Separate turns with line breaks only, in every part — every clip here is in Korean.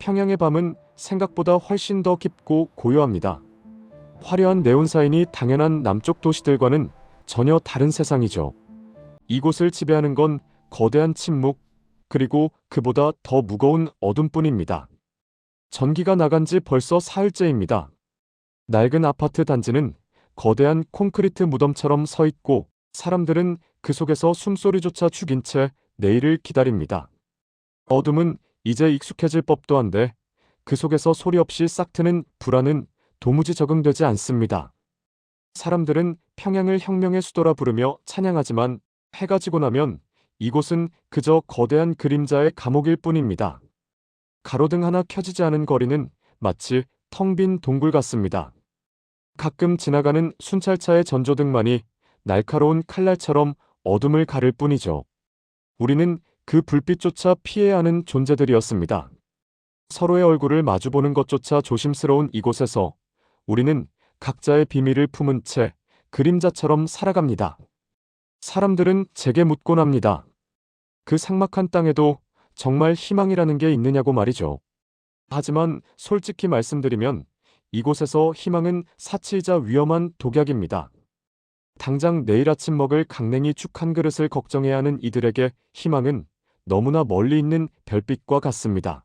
평양의 밤은 생각보다 훨씬 더 깊고 고요합니다. 화려한 네온사인이 당연한 남쪽 도시들과는 전혀 다른 세상이죠. 이곳을 지배하는 건 거대한 침묵, 그리고 그보다 더 무거운 어둠뿐입니다. 전기가 나간 지 벌써 사흘째입니다. 낡은 아파트 단지는 거대한 콘크리트 무덤처럼 서 있고 사람들은 그 속에서 숨소리조차 죽인 채 내일을 기다립니다. 어둠은 이제 익숙해질 법도 한데 그 속에서 소리 없이 싹트는 불안은 도무지 적응되지 않습니다. 사람들은 평양을 혁명의 수도라 부르며 찬양하지만 해가 지고 나면 이곳은 그저 거대한 그림자의 감옥일 뿐입니다. 가로등 하나 켜지지 않은 거리는 마치 텅 빈 동굴 같습니다. 가끔 지나가는 순찰차의 전조등만이 날카로운 칼날처럼 어둠을 가를 뿐이죠. 우리는 그 불빛조차 피해야 하는 존재들이었습니다. 서로의 얼굴을 마주보는 것조차 조심스러운 이곳에서 우리는 각자의 비밀을 품은 채 그림자처럼 살아갑니다. 사람들은 제게 묻곤 합니다. 그 삭막한 땅에도 정말 희망이라는 게 있느냐고 말이죠. 하지만 솔직히 말씀드리면 이곳에서 희망은 사치이자 위험한 독약입니다. 당장 내일 아침 먹을 강냉이 죽 한 그릇을 걱정해야 하는 이들에게 희망은 너무나 멀리 있는 별빛과 같습니다.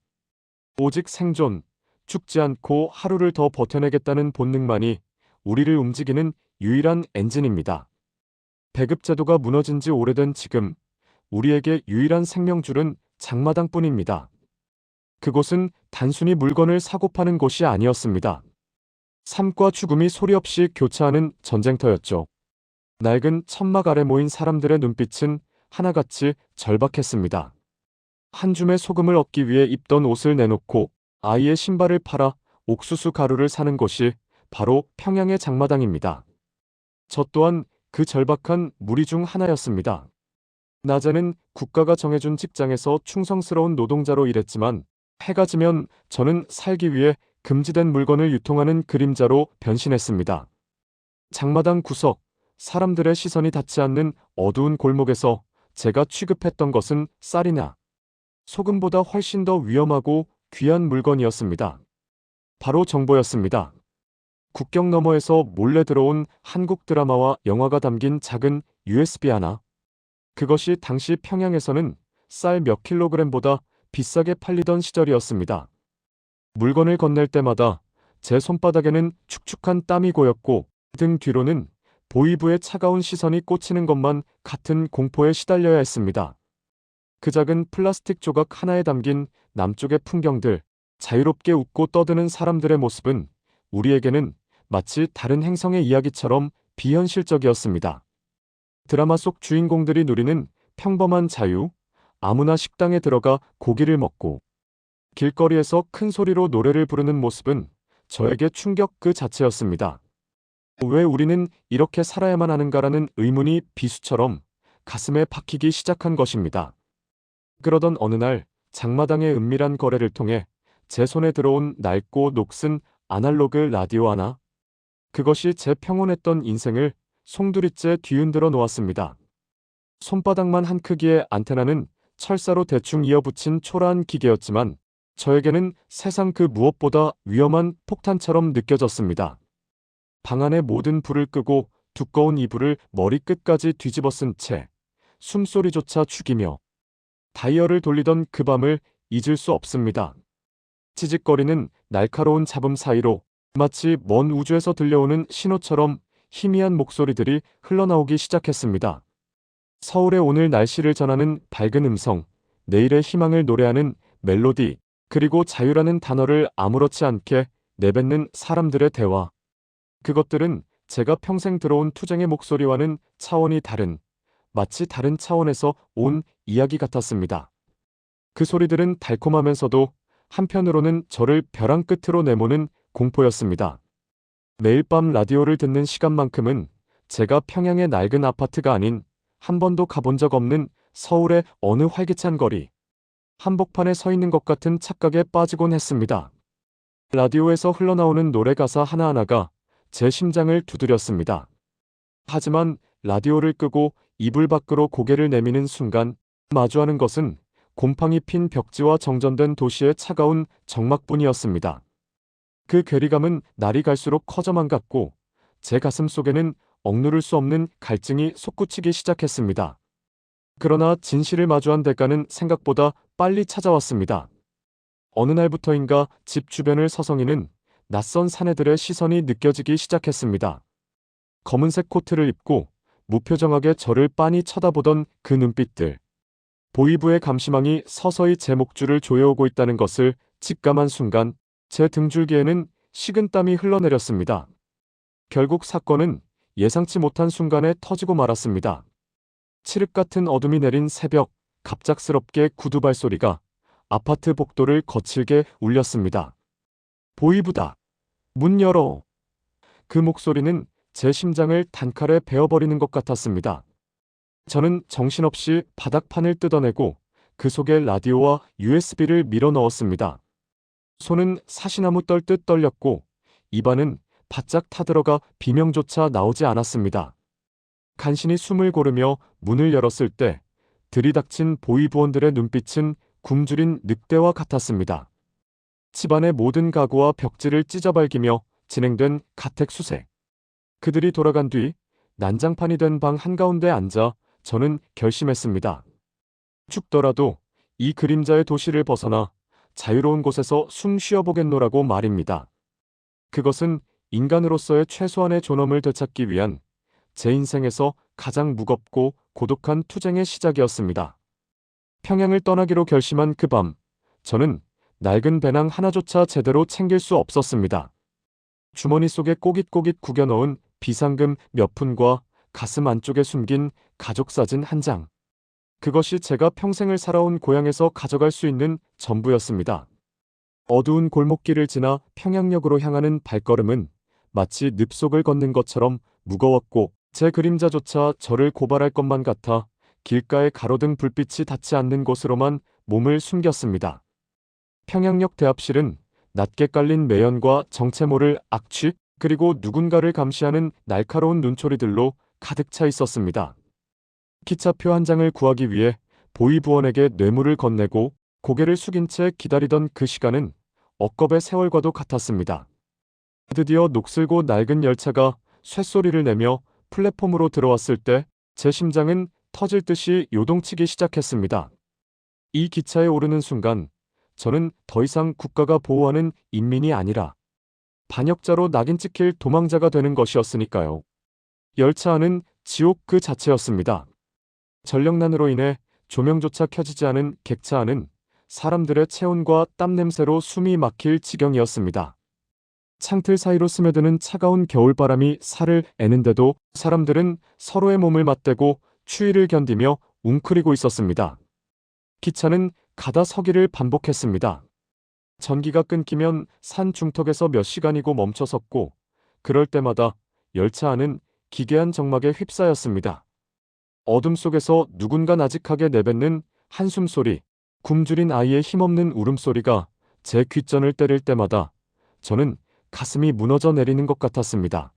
오직 생존, 죽지 않고 하루를 더 버텨내겠다는 본능만이 우리를 움직이는 유일한 엔진입니다. 배급제도가 무너진 지 오래된 지금, 우리에게 유일한 생명줄은 장마당뿐입니다. 그곳은 단순히 물건을 사고 파는 곳이 아니었습니다. 삶과 죽음이 소리 없이 교차하는 전쟁터였죠. 낡은 천막 아래 모인 사람들의 눈빛은 하나같이 절박했습니다. 한 줌의 소금을 얻기 위해 입던 옷을 내놓고 아이의 신발을 팔아 옥수수 가루를 사는 곳이 바로 평양의 장마당입니다. 저 또한 그 절박한 무리 중 하나였습니다. 낮에는 국가가 정해준 직장에서 충성스러운 노동자로 일했지만 해가 지면 저는 살기 위해 금지된 물건을 유통하는 그림자로 변신했습니다. 장마당 구석, 사람들의 시선이 닿지 않는 어두운 골목에서 제가 취급했던 것은 쌀이나 소금보다 훨씬 더 위험하고 귀한 물건이었습니다. 바로 정보였습니다. 국경 너머에서 몰래 들어온 한국 드라마와 영화가 담긴 작은 USB 하나. 그것이 당시 평양에서는 쌀 몇 킬로그램보다 비싸게 팔리던 시절이었습니다. 물건을 건넬 때마다 제 손바닥에는 축축한 땀이 고였고 등 뒤로는 보위부의 차가운 시선이 꽂히는 것만 같은 공포에 시달려야 했습니다. 그 작은 플라스틱 조각 하나에 담긴 남쪽의 풍경들, 자유롭게 웃고 떠드는 사람들의 모습은 우리에게는 마치 다른 행성의 이야기처럼 비현실적이었습니다. 드라마 속 주인공들이 누리는 평범한 자유, 아무나 식당에 들어가 고기를 먹고 길거리에서 큰 소리로 노래를 부르는 모습은 저에게 충격 그 자체였습니다. 왜 우리는 이렇게 살아야만 하는가라는 의문이 비수처럼 가슴에 박히기 시작한 것입니다. 그러던 어느 날 장마당의 은밀한 거래를 통해 제 손에 들어온 낡고 녹슨 아날로그 라디오 하나. 그것이 제 평온했던 인생을 송두리째 뒤흔들어 놓았습니다. 손바닥만 한 크기의 안테나는 철사로 대충 이어붙인 초라한 기계였지만 저에게는 세상 그 무엇보다 위험한 폭탄처럼 느껴졌습니다. 방 안의 모든 불을 끄고 두꺼운 이불을 머리끝까지 뒤집어 쓴 채 숨소리조차 죽이며 다이얼을 돌리던 그 밤을 잊을 수 없습니다. 찌직거리는 날카로운 잡음 사이로 마치 먼 우주에서 들려오는 신호처럼 희미한 목소리들이 흘러나오기 시작했습니다. 서울의 오늘 날씨를 전하는 밝은 음성, 내일의 희망을 노래하는 멜로디, 그리고 자유라는 단어를 아무렇지 않게 내뱉는 사람들의 대화. 그것들은 제가 평생 들어온 투쟁의 목소리와는 차원이 다른, 마치 다른 차원에서 온 이야기 같았습니다. 그 소리들은 달콤하면서도 한편으로는 저를 벼랑 끝으로 내모는 공포였습니다. 매일 밤 라디오를 듣는 시간만큼은 제가 평양의 낡은 아파트가 아닌 한 번도 가본 적 없는 서울의 어느 활기찬 거리, 한복판에 서 있는 것 같은 착각에 빠지곤 했습니다. 라디오에서 흘러나오는 노래 가사 하나하나가 제 심장을 두드렸습니다. 하지만 라디오를 끄고 이불 밖으로 고개를 내미는 순간 마주하는 것은 곰팡이 핀 벽지와 정전된 도시의 차가운 적막뿐이었습니다. 그 괴리감은 날이 갈수록 커져만 갔고 제 가슴 속에는 억누를 수 없는 갈증이 솟구치기 시작했습니다. 그러나 진실을 마주한 대가는 생각보다 빨리 찾아왔습니다. 어느 날부터인가 집 주변을 서성이는 낯선 사내들의 시선이 느껴지기 시작했습니다. 검은색 코트를 입고 무표정하게 저를 빤히 쳐다보던 그 눈빛들. 보이부의 감시망이 서서히 제 목줄을 조여오고 있다는 것을 직감한 순간 제 등줄기에는 식은땀이 흘러내렸습니다. 결국 사건은 예상치 못한 순간에 터지고 말았습니다. 칠흑 같은 어둠이 내린 새벽, 갑작스럽게 구두 발소리가 아파트 복도를 거칠게 울렸습니다. 보이부다. 문 열어. 그 목소리는 제 심장을 단칼에 베어버리는 것 같았습니다. 저는 정신없이 바닥판을 뜯어내고 그 속에 라디오와 USB를 밀어 넣었습니다. 손은 사시나무 떨듯 떨렸고 입안은 바짝 타들어가 비명조차 나오지 않았습니다. 간신히 숨을 고르며 문을 열었을 때 들이닥친 보이부원들의 눈빛은 굶주린 늑대와 같았습니다. 집안의 모든 가구와 벽지를 찢어발기며 진행된 가택 수색. 그들이 돌아간 뒤 난장판이 된 방 한가운데 앉아 저는 결심했습니다. 죽더라도 이 그림자의 도시를 벗어나 자유로운 곳에서 숨 쉬어보겠노라고 말입니다. 그것은 인간으로서의 최소한의 존엄을 되찾기 위한 제 인생에서 가장 무겁고 고독한 투쟁의 시작이었습니다. 평양을 떠나기로 결심한 그 밤, 저는 낡은 배낭 하나조차 제대로 챙길 수 없었습니다. 주머니 속에 꼬깃꼬깃 구겨 넣은 비상금 몇 푼과 가슴 안쪽에 숨긴 가족사진 한 장. 그것이 제가 평생을 살아온 고향에서 가져갈 수 있는 전부였습니다. 어두운 골목길을 지나 평양역으로 향하는 발걸음은 마치 늪속을 걷는 것처럼 무거웠고 제 그림자조차 저를 고발할 것만 같아 길가에 가로등 불빛이 닿지 않는 곳으로만 몸을 숨겼습니다. 평양역 대합실은 낮게 깔린 매연과 정체 모를 악취 그리고 누군가를 감시하는 날카로운 눈초리들로 가득 차 있었습니다. 기차표 한 장을 구하기 위해 보이부원에게 뇌물을 건네고 고개를 숙인 채 기다리던 그 시간은 억겁의 세월과도 같았습니다. 드디어 녹슬고 낡은 열차가 쇳소리를 내며 플랫폼으로 들어왔을 때 제 심장은 터질 듯이 요동치기 시작했습니다. 이 기차에 오르는 순간 저는 더 이상 국가가 보호하는 인민이 아니라 반역자로 낙인 찍힐 도망자가 되는 것이었으니까요. 열차 안은 지옥 그 자체였습니다. 전력난으로 인해 조명조차 켜지지 않은 객차 안은 사람들의 체온과 땀 냄새로 숨이 막힐 지경이었습니다. 창틀 사이로 스며드는 차가운 겨울바람이 살을 애는데도 사람들은 서로의 몸을 맞대고 추위를 견디며 웅크리고 있었습니다. 기차는 가다 서기를 반복했습니다. 전기가 끊기면 산 중턱에서 몇 시간이고 멈춰섰고 그럴 때마다 열차 안은 기괴한 정막에 휩싸였습니다. 어둠 속에서 누군가 나직하게 내뱉는 한숨소리, 굶주린 아이의 힘없는 울음소리가 제 귓전을 때릴 때마다 저는 가슴이 무너져 내리는 것 같았습니다.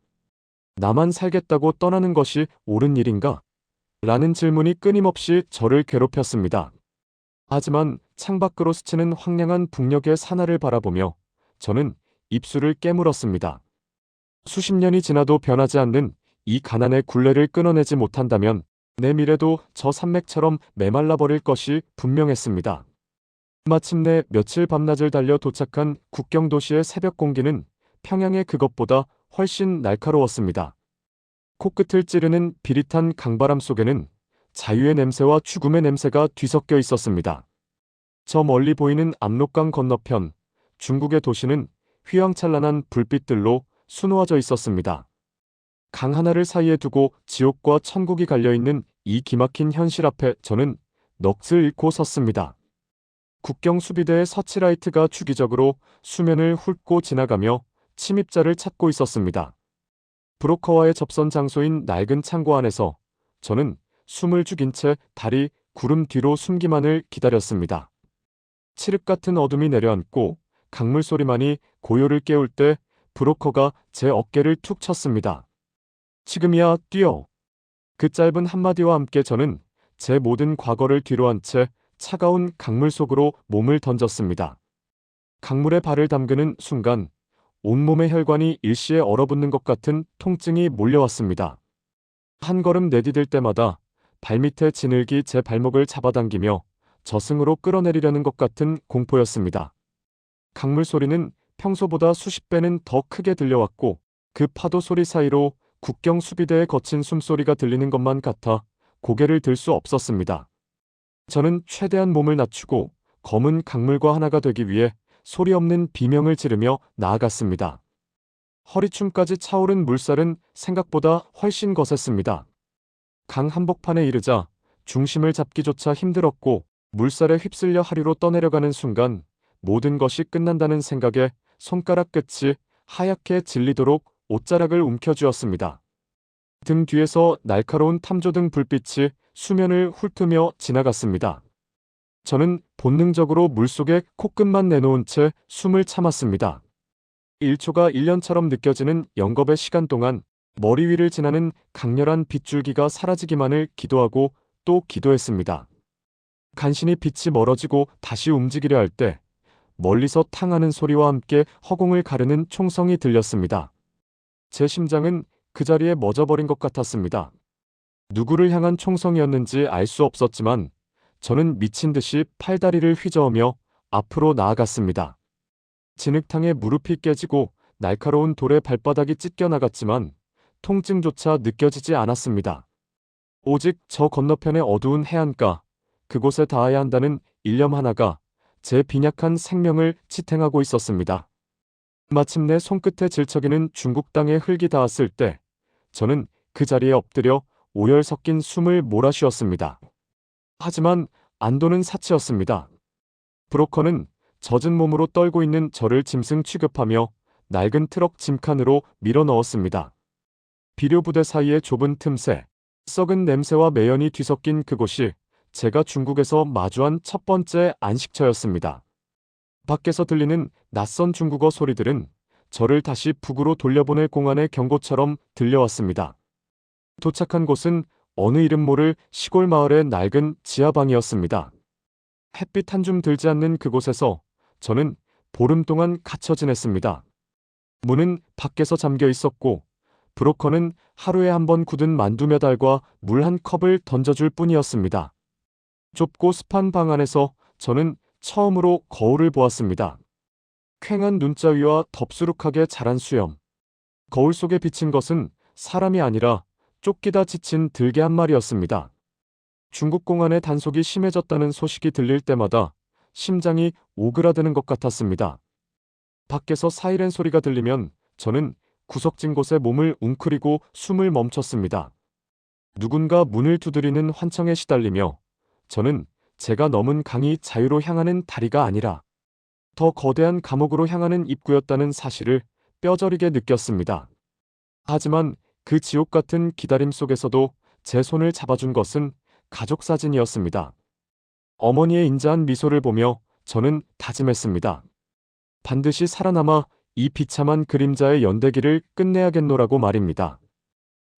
나만 살겠다고 떠나는 것이 옳은 일인가? 라는 질문이 끊임없이 저를 괴롭혔습니다. 하지만 창밖으로 스치는 황량한 북녘의 산하를 바라보며 저는 입술을 깨물었습니다. 수십 년이 지나도 변하지 않는 이 가난의 굴레를 끊어내지 못한다면 내 미래도 저 산맥처럼 메말라 버릴 것이 분명했습니다. 마침내 며칠 밤낮을 달려 도착한 국경 도시의 새벽 공기는 평양의 그것보다 훨씬 날카로웠습니다. 코끝을 찌르는 비릿한 강바람 속에는 자유의 냄새와 죽음의 냄새가 뒤섞여 있었습니다. 저 멀리 보이는 압록강 건너편 중국의 도시는 휘황찬란한 불빛들로 수놓아져 있었습니다. 강 하나를 사이에 두고 지옥과 천국이 갈려있는 이 기막힌 현실 앞에 저는 넋을 잃고 섰습니다. 국경 수비대의 서치라이트가 주기적으로 수면을 훑고 지나가며 침입자를 찾고 있었습니다. 브로커와의 접선 장소인 낡은 창고 안에서 저는 숨을 죽인 채 다리 구름 뒤로 숨기만을 기다렸습니다. 칠흑 같은 어둠이 내려앉고 강물 소리만이 고요를 깨울 때 브로커가 제 어깨를 툭 쳤습니다. 지금이야, 뛰어. 그 짧은 한마디와 함께 저는 제 모든 과거를 뒤로한 채 차가운 강물 속으로 몸을 던졌습니다. 강물에 발을 담그는 순간 온몸의 혈관이 일시에 얼어붙는 것 같은 통증이 몰려왔습니다. 한 걸음 내디딜 때마다 발밑에 진흙이 제 발목을 잡아당기며 저승으로 끌어내리려는 것 같은 공포였습니다. 강물 소리는 평소보다 수십 배는 더 크게 들려왔고 그 파도 소리 사이로 국경 수비대의 거친 숨소리가 들리는 것만 같아 고개를 들 수 없었습니다. 저는 최대한 몸을 낮추고 검은 강물과 하나가 되기 위해 소리 없는 비명을 지르며 나아갔습니다. 허리춤까지 차오른 물살은 생각보다 훨씬 거셌습니다. 강 한복판에 이르자 중심을 잡기조차 힘들었고 물살에 휩쓸려 하류로 떠내려가는 순간 모든 것이 끝난다는 생각에 손가락 끝이 하얗게 질리도록 옷자락을 움켜쥐었습니다. 등 뒤에서 날카로운 탐조등 불빛이 수면을 훑으며 지나갔습니다. 저는 본능적으로 물속에 코끝만 내놓은 채 숨을 참았습니다. 1초가 1년처럼 느껴지는 영겁의 시간 동안 머리 위를 지나는 강렬한 빗줄기가 사라지기만을 기도하고 또 기도했습니다. 간신히 빛이 멀어지고 다시 움직이려 할 때 멀리서 탕하는 소리와 함께 허공을 가르는 총성이 들렸습니다. 제 심장은 그 자리에 멎어버린 것 같았습니다. 누구를 향한 총성이었는지 알 수 없었지만 저는 미친 듯이 팔다리를 휘저으며 앞으로 나아갔습니다. 진흙탕에 무릎이 깨지고 날카로운 돌에 발바닥이 찢겨나갔지만 통증조차 느껴지지 않았습니다. 오직 저 건너편의 어두운 해안가, 그곳에 닿아야 한다는 일념 하나가 제 빈약한 생명을 지탱하고 있었습니다. 마침내 손끝에 질척이는 중국 땅에 흙이 닿았을 때 저는 그 자리에 엎드려 오열 섞인 숨을 몰아쉬었습니다. 하지만 안도는 사치였습니다. 브로커는 젖은 몸으로 떨고 있는 저를 짐승 취급하며 낡은 트럭 짐칸으로 밀어 넣었습니다. 비료 부대 사이의 좁은 틈새, 썩은 냄새와 매연이 뒤섞인 그곳이 제가 중국에서 마주한 첫 번째 안식처였습니다. 밖에서 들리는 낯선 중국어 소리들은 저를 다시 북으로 돌려보낼 공안의 경고처럼 들려왔습니다. 도착한 곳은 어느 이름 모를 시골 마을의 낡은 지하방이었습니다. 햇빛 한 줌 들지 않는 그곳에서 저는 보름 동안 갇혀 지냈습니다. 문은 밖에서 잠겨 있었고 브로커는 하루에 한 번 굳은 만두 몇 알과 물 한 컵을 던져줄 뿐이었습니다. 좁고 습한 방 안에서 저는 처음으로 거울을 보았습니다. 퀭한 눈자 위와 덥수룩하게 자란 수염. 거울 속에 비친 것은 사람이 아니라 쫓기다 지친 들개 한 마리였습니다. 중국 공안의 단속이 심해졌다는 소식이 들릴 때마다 심장이 오그라드는 것 같았습니다. 밖에서 사이렌 소리가 들리면 저는 구석진 곳에 몸을 웅크리고 숨을 멈췄습니다. 누군가 문을 두드리는 환청에 시달리며 저는 제가 넘은 강이 자유로 향하는 다리가 아니라 더 거대한 감옥으로 향하는 입구였다는 사실을 뼈저리게 느꼈습니다. 하지만 그 지옥 같은 기다림 속에서도 제 손을 잡아준 것은 가족 사진이었습니다. 어머니의 인자한 미소를 보며 저는 다짐했습니다. 반드시 살아남아 이 비참한 그림자의 연대기를 끝내야겠노라고 말입니다.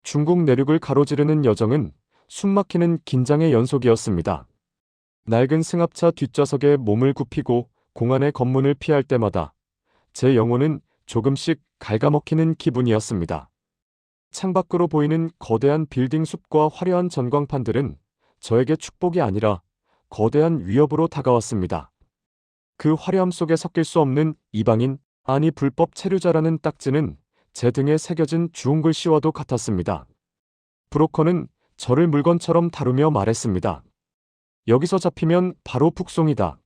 중국 내륙을 가로지르는 여정은 숨막히는 긴장의 연속이었습니다. 낡은 승합차 뒷좌석에 몸을 굽히고 공안의 검문을 피할 때마다 제 영혼은 조금씩 갉아먹히는 기분이었습니다. 창밖으로 보이는 거대한 빌딩 숲과 화려한 전광판들은 저에게 축복이 아니라 거대한 위협으로 다가왔습니다. 그 화려함 속에 섞일 수 없는 이방인, 아니 불법 체류자라는 딱지는 제 등에 새겨진 주운 글씨와도 같았습니다. 브로커는 저를 물건처럼 다루며 말했습니다. 여기서 잡히면 바로 북송이다.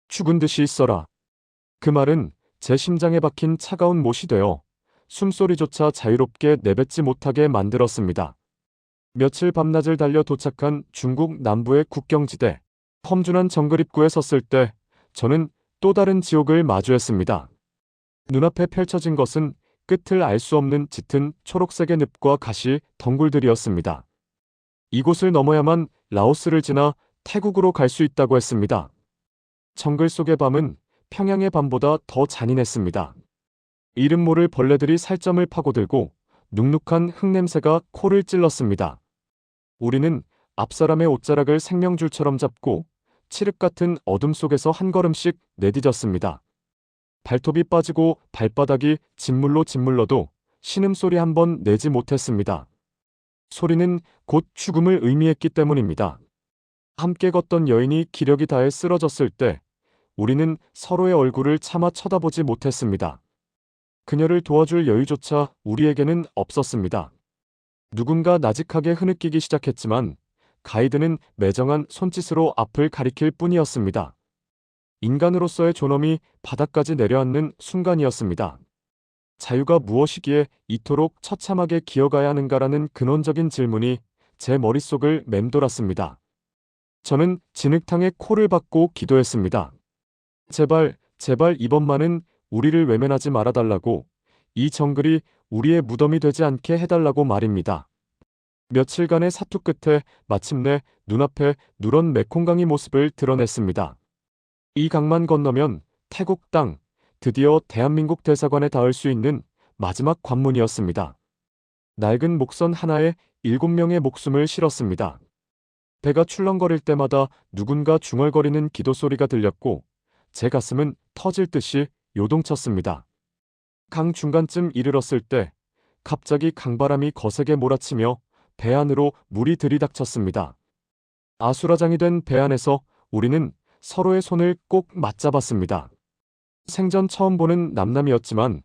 죽은 듯이 있어라. 그 말은 제 심장에 박힌 차가운 못이 되어 숨소리조차 자유롭게 내뱉지 못하게 만들었습니다. 며칠 밤낮을 달려 도착한 중국 남부의 국경지대, 험준한 정글 입구에 섰을 때 저는 또 다른 지옥을 마주했습니다. 눈앞에 펼쳐진 것은 끝을 알 수 없는 짙은 초록색의 늪과 가시 덩굴들이었습니다. 이곳을 넘어야만 라오스를 지나 태국으로 갈 수 있다고 했습니다. 정글 속의 밤은 평양의 밤보다 더 잔인했습니다. 이름 모를 벌레들이 살점을 파고들고 눅눅한 흙냄새가 코를 찔렀습니다. 우리는 앞사람의 옷자락을 생명줄처럼 잡고 칠흑 같은 어둠 속에서 한 걸음씩 내디뎠습니다. 발톱이 빠지고 발바닥이 진물로 짓물러도 신음소리 한 번 내지 못했습니다. 소리는 곧 죽음을 의미했기 때문입니다. 함께 걷던 여인이 기력이 다해 쓰러졌을 때 우리는 서로의 얼굴을 차마 쳐다보지 못했습니다. 그녀를 도와줄 여유조차 우리에게는 없었습니다. 누군가 나직하게 흐느끼기 시작했지만 가이드는 매정한 손짓으로 앞을 가리킬 뿐이었습니다. 인간으로서의 존엄이 바닥까지 내려앉는 순간이었습니다. 자유가 무엇이기에 이토록 처참하게 기어가야 하는가라는 근원적인 질문이 제 머릿속을 맴돌았습니다. 저는 진흙탕에 코를 박고 기도했습니다. 제발, 제발 이번만은 우리를 외면하지 말아달라고, 이 정글이 우리의 무덤이 되지 않게 해달라고 말입니다. 며칠간의 사투 끝에 마침내 눈앞에 누런 메콩강이 모습을 드러냈습니다. 이 강만 건너면 태국 땅, 드디어 대한민국 대사관에 닿을 수 있는 마지막 관문이었습니다. 낡은 목선 하나에 7명의 목숨을 실었습니다. 배가 출렁거릴 때마다 누군가 중얼거리는 기도 소리가 들렸고 제 가슴은 터질 듯이 요동쳤습니다. 강 중간쯤 이르렀을 때 갑자기 강바람이 거세게 몰아치며 배 안으로 물이 들이닥쳤습니다. 아수라장이 된 배 안에서 우리는 서로의 손을 꼭 맞잡았습니다. 생전 처음 보는 남남이었지만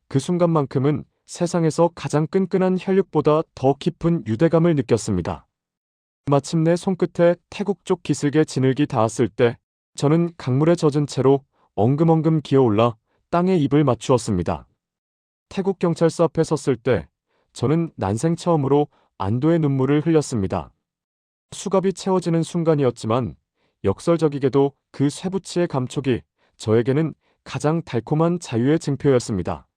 그 순간만큼은 세상에서 가장 끈끈한 혈육보다 더 깊은 유대감을 느꼈습니다. 마침내 손끝에 태국 쪽 기슭에 진흙이 닿았을 때 저는 강물에 젖은 채로 엉금엉금 기어올라 땅에 입을 맞추었습니다. 태국 경찰서 앞에 섰을 때 저는 난생 처음으로 안도의 눈물을 흘렸습니다. 수갑이 채워지는 순간이었지만 역설적이게도 그 쇠붙이의 감촉이 저에게는 가장 달콤한 자유의 증표였습니다.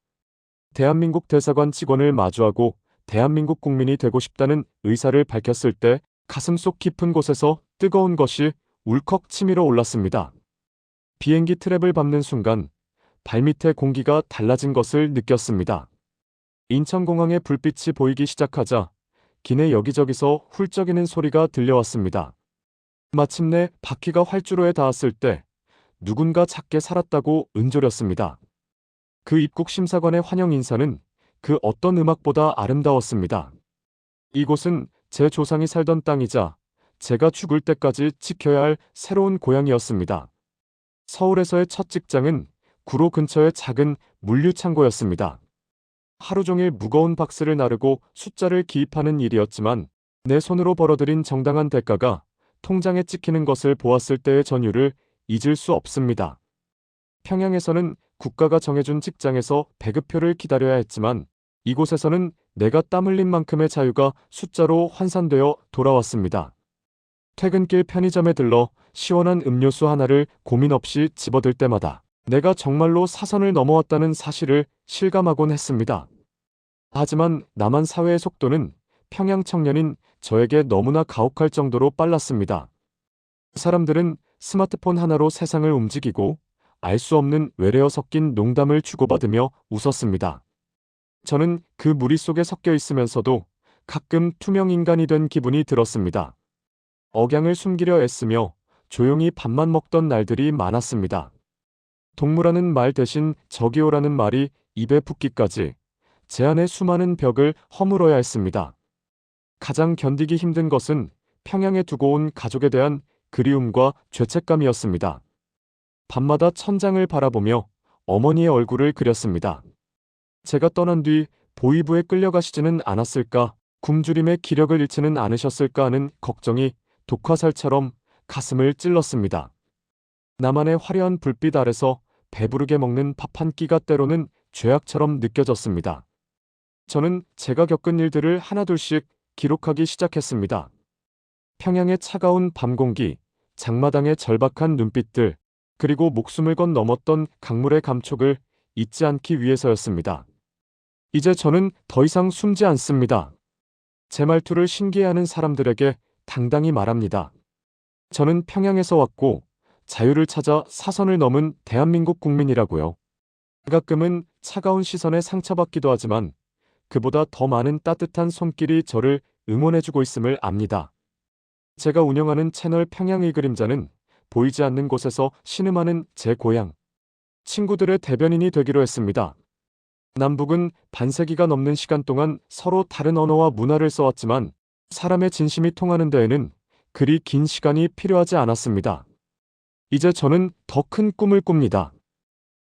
대한민국 대사관 직원을 마주하고 대한민국 국민이 되고 싶다는 의사를 밝혔을 때 가슴속 깊은 곳에서 뜨거운 것이 울컥 치밀어 올랐습니다. 비행기 트랩을 밟는 순간 발밑의 공기가 달라진 것을 느꼈습니다. 인천공항의 불빛이 보이기 시작하자 기내 여기저기서 훌쩍이는 소리가 들려왔습니다. 마침내 바퀴가 활주로에 닿았을 때 누군가 작게 살았다고 은조렸습니다. 그 입국 심사관의 환영 인사는 그 어떤 음악보다 아름다웠습니다. 이곳은 제 조상이 살던 땅이자 제가 죽을 때까지 지켜야 할 새로운 고향이었습니다. 서울에서의 첫 직장은 구로 근처의 작은 물류창고였습니다. 하루 종일 무거운 박스를 나르고 숫자를 기입하는 일이었지만 내 손으로 벌어들인 정당한 대가가 통장에 찍히는 것을 보았을 때의 전율을 잊을 수 없습니다. 평양에서는 국가가 정해준 직장에서 배급표를 기다려야 했지만 이곳에서는 내가 땀 흘린 만큼의 자유가 숫자로 환산되어 돌아왔습니다. 퇴근길 편의점에 들러 시원한 음료수 하나를 고민 없이 집어들 때마다 내가 정말로 사선을 넘어왔다는 사실을 실감하곤 했습니다. 하지만 남한 사회의 속도는 평양 청년인 저에게 너무나 가혹할 정도로 빨랐습니다. 사람들은 스마트폰 하나로 세상을 움직이고 알 수 없는 외래어 섞인 농담을 주고받으며 웃었습니다. 저는 그 무리 속에 섞여 있으면서도 가끔 투명 인간이 된 기분이 들었습니다. 억양을 숨기려 애쓰며 조용히 밥만 먹던 날들이 많았습니다. 동무라는 말 대신 저기요라는 말이 입에 붙기까지 제 안의 수많은 벽을 허물어야 했습니다. 가장 견디기 힘든 것은 평양에 두고 온 가족에 대한 그리움과 죄책감이었습니다. 밤마다 천장을 바라보며 어머니의 얼굴을 그렸습니다. 제가 떠난 뒤 보위부에 끌려가시지는 않았을까, 굶주림의 기력을 잃지는 않으셨을까 하는 걱정이 독화살처럼 가슴을 찔렀습니다. 나만의 화려한 불빛 아래서 배부르게 먹는 밥 한 끼가 때로는 죄악처럼 느껴졌습니다. 저는 제가 겪은 일들을 하나둘씩 기록하기 시작했습니다. 평양의 차가운 밤 공기, 장마당의 절박한 눈빛들, 그리고 목숨을 건 넘었던 강물의 감촉을 잊지 않기 위해서였습니다. 이제 저는 더 이상 숨지 않습니다. 제 말투를 신기해하는 사람들에게 당당히 말합니다. 저는 평양에서 왔고 자유를 찾아 사선을 넘은 대한민국 국민이라고요. 가끔은 차가운 시선에 상처받기도 하지만 그보다 더 많은 따뜻한 손길이 저를 응원해주고 있음을 압니다. 제가 운영하는 채널 평양의 그림자는 보이지 않는 곳에서 신음하는 제 고향. 친구들의 대변인이 되기로 했습니다. 남북은 반세기가 넘는 시간 동안 서로 다른 언어와 문화를 써왔지만 사람의 진심이 통하는 데에는 그리 긴 시간이 필요하지 않았습니다. 이제 저는 더 큰 꿈을 꿉니다.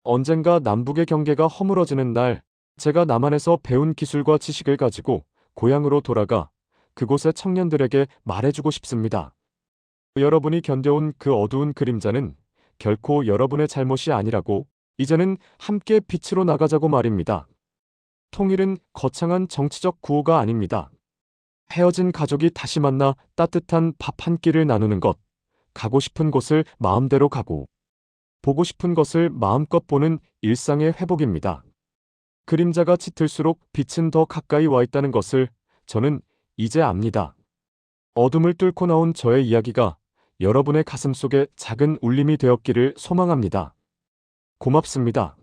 언젠가 남북의 경계가 허물어지는 날, 제가 남한에서 배운 기술과 지식을 가지고 고향으로 돌아가 그곳의 청년들에게 말해주고 싶습니다. 여러분이 견뎌온 그 어두운 그림자는 결코 여러분의 잘못이 아니라고, 이제는 함께 빛으로 나가자고 말입니다. 통일은 거창한 정치적 구호가 아닙니다. 헤어진 가족이 다시 만나 따뜻한 밥 한 끼를 나누는 것, 가고 싶은 곳을 마음대로 가고, 보고 싶은 것을 마음껏 보는 일상의 회복입니다. 그림자가 짙을수록 빛은 더 가까이 와 있다는 것을 저는 이제 압니다. 어둠을 뚫고 나온 저의 이야기가 여러분의 가슴 속에 작은 울림이 되었기를 소망합니다. 고맙습니다.